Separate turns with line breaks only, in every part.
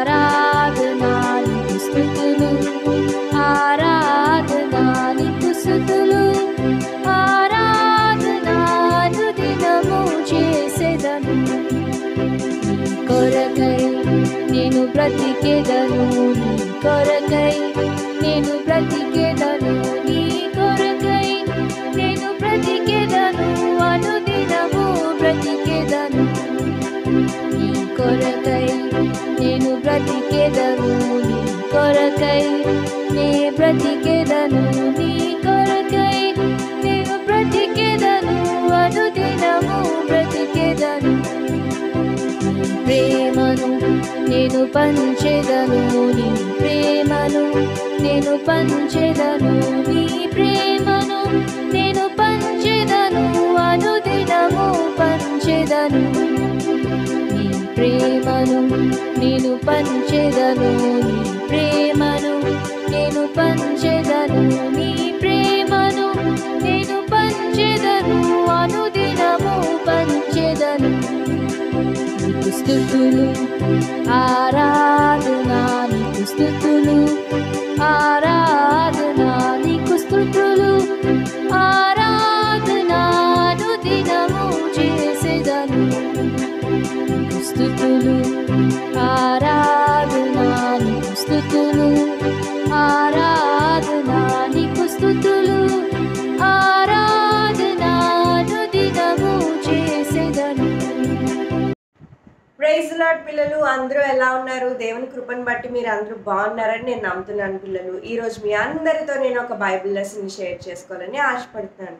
ఆరాధనా నీకు స్తుతులు, ఆరాధనా నీకు స్తుతులు, ఆరాధనా అనుదినము చేసెదను. నీ కొరకై నేను బ్రతికెదను, నీ కొరకై నేను బ్రతికెదను, నీ కొరకై నేను బ్రతికెదను, అనుదినము బ్రతికెదను. నీ కొరకై నేను బ్రతికెదను, నీ కొరకై నే బ్రతికెదను, నీ కొరకై నేను బ్రతికెదను, అనుదినము బ్రతికెదను. నీ ప్రేమను నేను పంచెదను, నీ ప్రేమను నేను పంచెదను, నీ ప్రేమను నేను పంచెదను, అనుదినము పంచెదను. నీ ప్రేమను నేను పంచెదను, నీ ప్రేమను నేను పంచెదను, నీ ప్రేమను నేను పంచెదను, అనుదినము పంచెదను. నీకు స్తుతులు, ఆరాధనా నీకు స్తుతులు, ఆరాధనా నీకు స్తుతులు, ఆరాధనా అనుదినము చేసెదను. నీకు స్తుతులు, ఆరాధనా నీకు స్తుతులు, ఆరాధనా నీకు స్తుతులు, ఆరాధనా అనుదినము చేసెదను.
ప్రైజ్ లార్డ్ పిల్లలు, అందరూ ఎలా ఉన్నారు? దేవుని కృపను బట్టి మీరు అందరూ బాగున్నారని నేను నమ్ముతున్నాను పిల్లలు. ఈరోజు మీ అందరితో నేను ఒక బైబిల్ లెసన్ షేర్ చేసుకోవాలని ఆశపడుతున్నాను.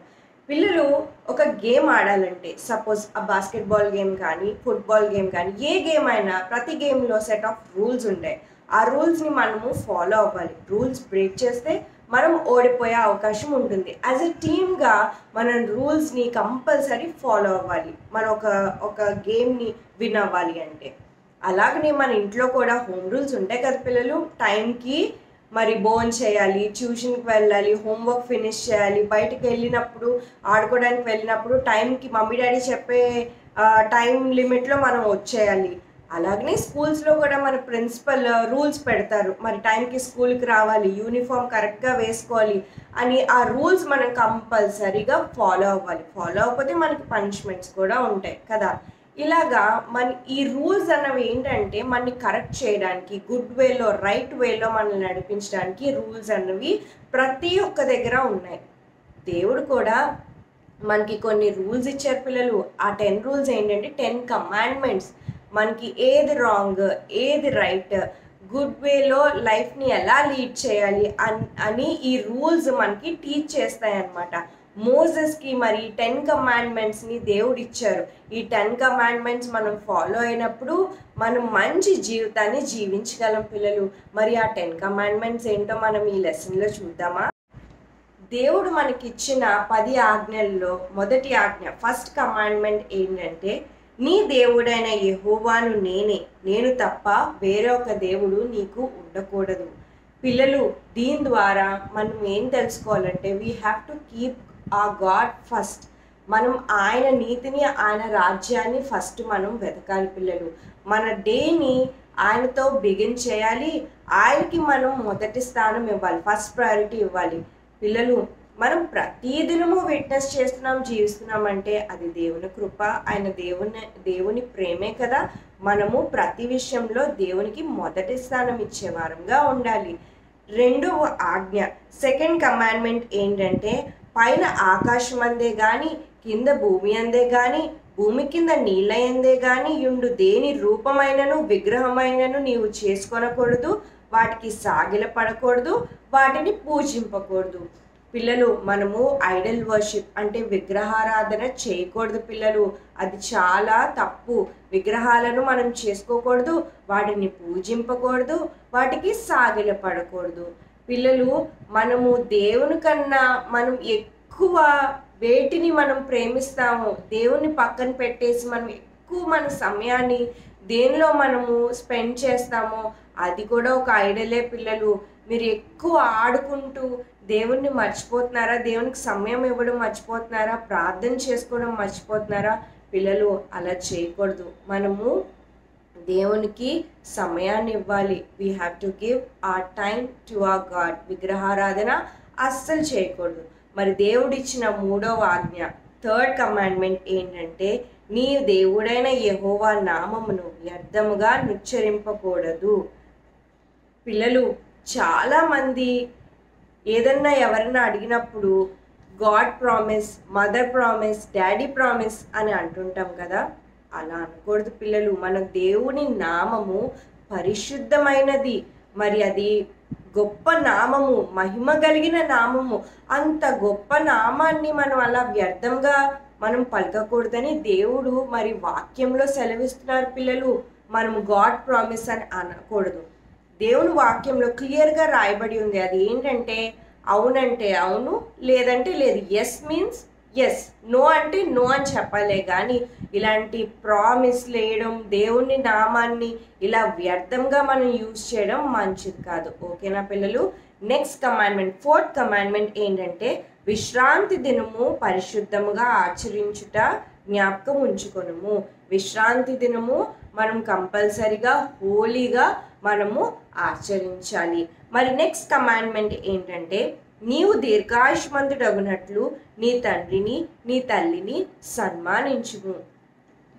పిల్లలు ఒక గేమ్ ఆడాలంటే, సపోజ్ ఆ బాస్కెట్బాల్ గేమ్ కానీ ఫుట్బాల్ గేమ్ కానీ ఏ గేమ్ అయినా ప్రతి గేమ్లో సెట్ ఆఫ్ రూల్స్ ఉంటాయి. ఆ రూల్స్ని మనము ఫాలో అవ్వాలి. రూల్స్ బ్రేక్ చేస్తే మనం ఓడిపోయే అవకాశం ఉంటుంది. యాజ్ ఎ టీమ్గా మనం రూల్స్ని కంపల్సరీ ఫాలో అవ్వాలి. మనం ఒక గేమ్ని విన్ అవ్వాలి అంటే. అలాగనే మన ఇంట్లో కూడా హోమ్ రూల్స్ ఉంటాయి కదా పిల్లలు. టైంకి మరి భోజనం చేయాలి, ట్యూషన్కి వెళ్ళాలి, హోంవర్క్ ఫినిష్ చేయాలి, బయటకు వెళ్ళినప్పుడు ఆడుకోవడానికి వెళ్ళినప్పుడు టైంకి మమ్మీ డాడీ చెప్పే టైం లిమిట్లో మనం వచ్చేయాలి. అలాగనే స్కూల్స్లో కూడా మన ప్రిన్సిపల్ రూల్స్ పెడతారు. మరి టైంకి స్కూల్కి రావాలి, యూనిఫామ్ కరెక్ట్గా వేసుకోవాలి అని ఆ రూల్స్ మనం కంపల్సరీగా ఫాలో అవ్వాలి. ఫాలో అవ్వకపోతే మనకి పనిష్మెంట్స్ కూడా ఉంటాయి కదా. ఇలాగా మన ఈ రూల్స్ అన్నవి ఏంటంటే మనని కరెక్ట్ చేయడానికి, గుడ్ వేలో రైట్ వేలో మనల్ని నడిపించడానికి రూల్స్ అన్నవి ప్రతి ఒక్క దగ్గర ఉన్నాయి. దేవుడు కూడా మనకి కొన్ని రూల్స్ ఇచ్చారు పిల్లలు. ఆ 10 రూల్స్ ఏంటంటే 10 కమాండ్మెంట్స్. మనకి ఏది రాంగ్, ఏది రైట్, గుడ్ వేలో లైఫ్ని ఎలా లీడ్ చేయాలి అని ఈ రూల్స్ మనకి టీచ్ చేస్తాయి అన్నమాట. మోసెస్కి మరి 10 కమాండ్మెంట్స్ని దేవుడు ఇచ్చారు. ఈ 10 కమాండ్మెంట్స్ మనం ఫాలో అయినప్పుడు మనం మంచి జీవితాన్ని జీవించగలం పిల్లలు. మరి ఆ 10 కమాండ్మెంట్స్ ఏంటో మనం ఈ లెసన్లో చూద్దామా? దేవుడు మనకిచ్చిన 10 ఆజ్ఞల్లో మొదటి ఆజ్ఞ, ఫస్ట్ కమాండ్మెంట్ ఏంటంటే, నీ దేవుడైన యెహోవాను నేను తప్ప వేరే ఒక దేవుడు నీకు ఉండకూడదు. పిల్లలు దీని ద్వారా మనం ఏం తెలుసుకోవాలంటే, వీ హ్యావ్ టు కీప్ ఆ గాడ్ ఫస్ట్. మనం ఆయన నీతిని, ఆయన రాజ్యాన్ని ఫస్ట్ మనం వెతకాలి పిల్లలు. మన డేని ఆయనతో బిగిన్ చేయాలి. ఆయనకి మనం మొదటి స్థానం ఇవ్వాలి, ఫస్ట్ ప్రయారిటీ ఇవ్వాలి. పిల్లలు మనం ప్రతిదినము విట్నెస్ చేస్తున్నాం, జీవిస్తున్నామంటే అది దేవుని కృప, ఆయన దేవుని ప్రేమే కదా. మనము ప్రతి విషయంలో దేవునికి మొదటి స్థానం ఇచ్చే వారంగా ఉండాలి. రెండవ ఆజ్ఞ, సెకండ్ కమాండ్మెంట్ ఏంటంటే, పైన ఆకాశం అందే కానీ, కింద భూమి అందే కానీ, భూమి కింద నీళ్ళ ఎందే కానీ యుండు దేని రూపమైనను విగ్రహమైనను నీవు చేసుకొనకూడదు, వాటికి సాగిలపడకూడదు, వాటిని పూజింపకూడదు. పిల్లలు మనము ఐడల్ వర్షిప్ అంటే విగ్రహారాధన చేయకూడదు పిల్లలు. అది చాలా తప్పు. విగ్రహాలను మనం చేసుకోకూడదు, వాటిని పూజింపకూడదు, వాటికి సాగిలపడకూడదు. పిల్లలు మనము దేవుని కన్నా మనం ఎక్కువ వేటిని మనం ప్రేమిస్తామో, దేవుని పక్కన పెట్టేసి మనం ఎక్కువ మన సమయాన్ని దేనిలో మనము స్పెండ్ చేస్తామో అది కూడా ఒక ఐడలే పిల్లలు. మీరు ఎక్కువ ఆడుకుంటూ దేవుణ్ణి మర్చిపోతున్నారా? దేవునికి సమయం ఇవ్వడం మర్చిపోతున్నారా? ప్రార్థన చేసుకోవడం మర్చిపోతున్నారా? పిల్లలు అలా చేయకూడదు. మనము దేవునికి సమయాన్ని ఇవ్వాలి. We have to give our time to our God. విగ్రహారాధన అస్సలు చేయకూడదు. మరి దేవుడిచ్చిన 3వ ఆజ్ఞ, థర్డ్ కమాండ్మెంట్ ఏంటంటే, నీ దేవుడైన యెహోవా నామమును వ్యర్థముగా నుచ్చరింపకూడదు. పిల్లలు, చాలామంది ఏదన్నా ఎవరన్నా అడిగినప్పుడు God promise, mother promise, daddy promise అని అంటుంటాం కదా. అలా అనకూడదు పిల్లలు. మన దేవుని నామము పరిశుద్ధమైనది. మరి అది గొప్ప నామము, మహిమ కలిగిన నామము. అంత గొప్ప నామాన్ని మనం అలా వ్యర్థంగా మనం పలకకూడదని దేవుడు మరి వాక్యంలో సెలవిస్తున్నారు పిల్లలు. మనం గాడ్ ప్రామిస్ అని అనకూడదు. దేవుని వాక్యంలో క్లియర్గా రాయబడి ఉంది. అది ఏంటంటే, అవునంటే అవును, లేదంటే లేదు. ఎస్ మీన్స్ ఎస్, నో అంటే నో అని చెప్పాలే కానీ ఇలాంటి ప్రామిస్లు వేయడం, దేవుని నామాన్ని ఇలా వ్యర్థంగా మనం యూజ్ చేయడం మంచిది కాదు. ఓకేనా పిల్లలు? నెక్స్ట్ కమాండ్మెంట్, ఫోర్త్ కమాండ్మెంట్ ఏంటంటే, విశ్రాంతి దినము పరిశుద్ధముగా ఆచరించుట జ్ఞాపకం ఉంచుకొనుము. విశ్రాంతి దినము మనం కంపల్సరిగా హోలీగా మనము ఆచరించాలి. మరి నెక్స్ట్ కమాండ్మెంట్ ఏంటంటే, నీవు దీర్ఘాయుష్మంతుడగునట్లు నీ తండ్రిని నీ తల్లిని సన్మానించుము.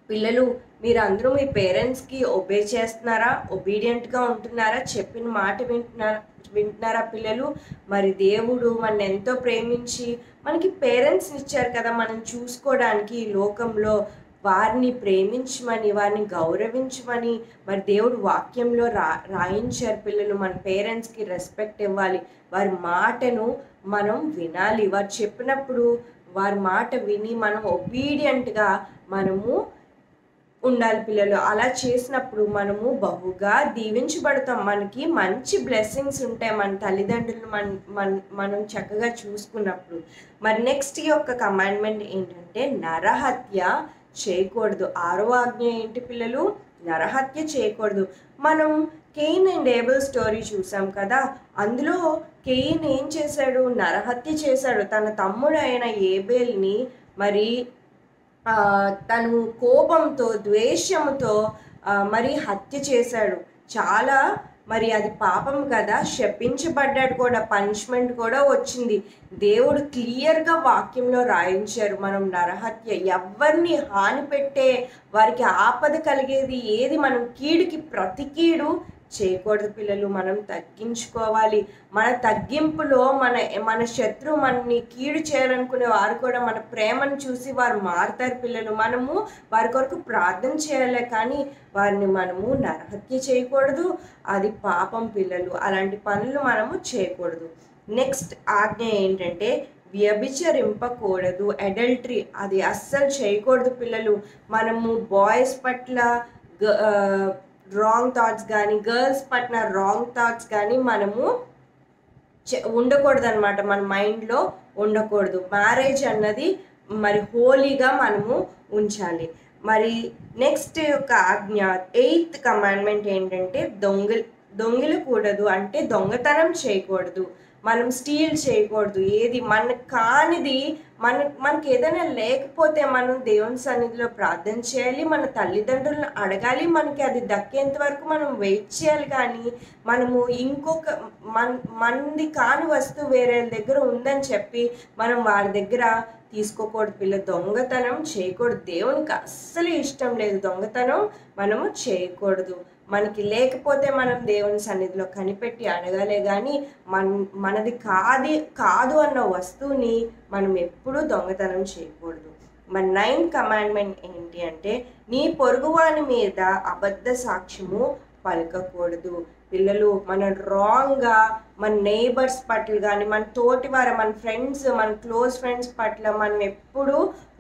పిల్లలు, మీరందరూ మీ పేరెంట్స్కి ఒబే చేస్తున్నారా? ఒబీడియంట్గా ఉంటున్నారా? చెప్పిన మాట వింటున్నారా పిల్లలు? మరి దేవుడు మన ఎంతో ప్రేమించి మనకి పేరెంట్స్ని ఇచ్చారు కదా, మనం చూసుకోవడానికి ఈ లోకంలో. వారిని ప్రేమించమని, వారిని గౌరవించమని మరి దేవుడు వాక్యంలో రాయించారు పిల్లలు. మన పేరెంట్స్కి రెస్పెక్ట్ ఇవ్వాలి. వారి మాటను మనం వినాలి. వారు చెప్పినప్పుడు వారి మాట విని మనం ఒబీడియంట్గా మనము ఉండాలి పిల్లలు. అలా చేసినప్పుడు మనము బహుగా దీవించబడతాం. మనకి మంచి బ్లెస్సింగ్స్ ఉంటాయి మన తల్లిదండ్రులు మనం చక్కగా చూసుకున్నప్పుడు. మరి నెక్స్ట్ యొక్క కమాండ్మెంట్ ఏంటంటే, నరహత్య చేయకూడదు. 6వ ఆజ్ఞ ఏంటి పిల్లలు? నరహత్య చేయకూడదు. మనం కెయిన్ అండ్ ఏబెల్ స్టోరీ చూసాం కదా. అందులో కెయిన్ ఏం చేశాడు? నరహత్య చేశాడు. తన తమ్ముడు అయిన ఏబేల్ని మరి తను కోపంతో, ద్వేషంతో మరి హత్య చేశాడు. చాలా మరి అది పాపం కదా, శపించబడ్డాడు కూడా, పనిష్మెంట్ కూడా వచ్చింది. దేవుడు క్లియర్గా వాక్యంలో రాయించారు. మనం నరహత్య, ఎవరిని హాని పెట్టే, వారికి ఆపద కలిగేది ఏది, మనం కీడుకి ప్రతి కీడు చేయకూడదు పిల్లలు. మనం తగ్గించుకోవాలి. మన తగ్గింపులో మన శత్రువు మనని కీడు చేయాలనుకునే వారు కూడా మన ప్రేమను చూసి వారు మారుతారు పిల్లలు. మనము వారి కొరకు ప్రార్థన చేయాలి కానీ వారిని మనము నరహత్య చేయకూడదు. అది పాపం పిల్లలు. అలాంటి పనులు మనము చేయకూడదు. నెక్స్ట్ ఆజ్ఞ ఏంటంటే, వ్యభిచరింపకూడదు. అడల్టరీ అది అస్సలు చేయకూడదు పిల్లలు. మనము బాయ్స్ పట్ల రాంగ్ థాట్స్ కానీ, గర్ల్స్ పట్ల రాంగ్ థాట్స్ కానీ మనము ఉండకూడదు అనమాట. మన మైండ్లో ఉండకూడదు. మ్యారేజ్ అన్నది మరి హోలీగా మనము ఉంచాలి. మరి నెక్స్ట్ యొక్క ఆజ్ఞ, 8th కమాండ్మెంట్ ఏంటంటే, దొంగిలకూడదు. అంటే దొంగతనం చేయకూడదు. మనం స్టీల్ చేయకూడదు. ఏది మనకు కానిది, మనకి ఏదైనా లేకపోతే మనం దేవుని సన్నిధిలో ప్రార్థన చేయాలి. మన తల్లిదండ్రులను అడగాలి. మనకి అది దక్కేంత వరకు మనం వెయిట్ చేయాలి. కానీ మనము ఇంకొక మనది కాని వస్తువు వేరే దగ్గర ఉందని చెప్పి మనం వారి దగ్గర తీసుకోకూడదు పిల్ల. దొంగతనం చేయకూడదు. దేవునికి అస్సలు ఇష్టం లేదు దొంగతనం మనము చేయకూడదు. మనకి లేకపోతే మనం దేవుని సన్నిధిలో కనిపెట్టి అడగాలే కానీ మనది కాదు అన్న వస్తువుని మనం ఎప్పుడూ దొంగతనం చేయకూడదు. మన 9th కమాండ్మెంట్ ఏంటి అంటే, నీ పొరుగువాని మీద అబద్ధ సాక్ష్యము పలకకూడదు. పిల్లలు, మన రాంగ్గా మన నైబర్స్ పట్ల కానీ, మన తోటివారు, మన ఫ్రెండ్స్, మన క్లోజ్ ఫ్రెండ్స్ పట్ల మనం ఎప్పుడూ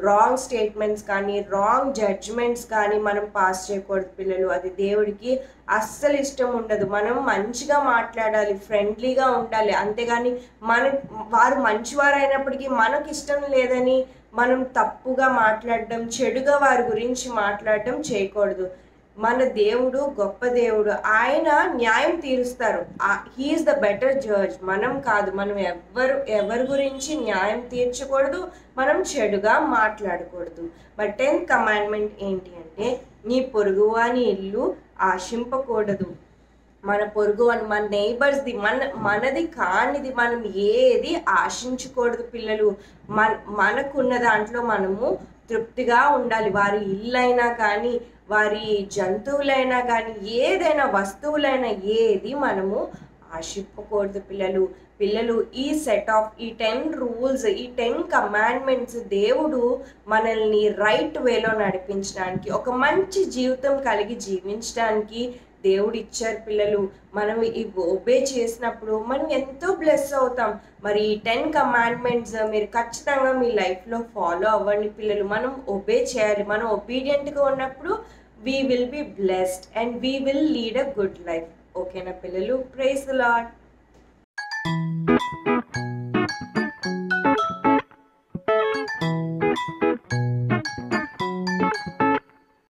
రాంగ్ స్టేట్మెంట్స్ కానీ, రాంగ్ జడ్జ్మెంట్స్ కానీ మనం పాస్ చేయకూడదు పిల్లలు. అది దేవుడికి అస్సలు ఇష్టం ఉండదు. మనం మంచిగా మాట్లాడాలి, ఫ్రెండ్లీగా ఉండాలి. అంతేగాని వారు మంచివారు అయినప్పటికీ మనకు ఇష్టం లేదని మనం తప్పుగా మాట్లాడడం, చెడుగా వారి గురించి మాట్లాడడం చేయకూడదు. మన దేవుడు గొప్ప దేవుడు. ఆయన న్యాయం తీరుస్తారు. He is the better judge. మనం కాదు. మనం ఎవరి గురించి న్యాయం తీర్చకూడదు. మనం చెడుగా మాట్లాడకూడదు. మరి 10th కమాండ్మెంట్ ఏంటి అంటే, నీ పొరుగువాని ఇల్లు ఆశింపకూడదు. మన పొరుగు మన నైబర్స్ది మనది కానిది మనం ఏది ఆశించకూడదు పిల్లలు. మనకున్న దాంట్లో మనము తృప్తిగా ఉండాలి. వారి ఇల్లైనా కానీ, వారి జంతువులైనా కానీ, ఏదైనా వస్తువులైనా ఏది మనము ఆశింపకూడదు పిల్లలు. ఈ 10 రూల్స్, ఈ 10 కమాండ్మెంట్స్ దేవుడు మనల్ని రైట్ వేలో నడిపించడానికి, ఒక మంచి జీవితం కలిగి జీవించడానికి దేవుడు ఇచ్చారు పిల్లలు. మనం ఇవి ఒబే చేసినప్పుడు మనం ఎంతో బ్లెస్ అవుతాం. మరి ఈ 10 కమాండ్మెంట్స్ మీరు ఖచ్చితంగా మీ లైఫ్లో ఫాలో అవ్వండి పిల్లలు. మనం ఒబే చేయాలి. మనం ఒబీడియంట్గా ఉన్నప్పుడు we will be blessed and we will lead a good life. ఓకేనా పిల్లలు? Praise the lord.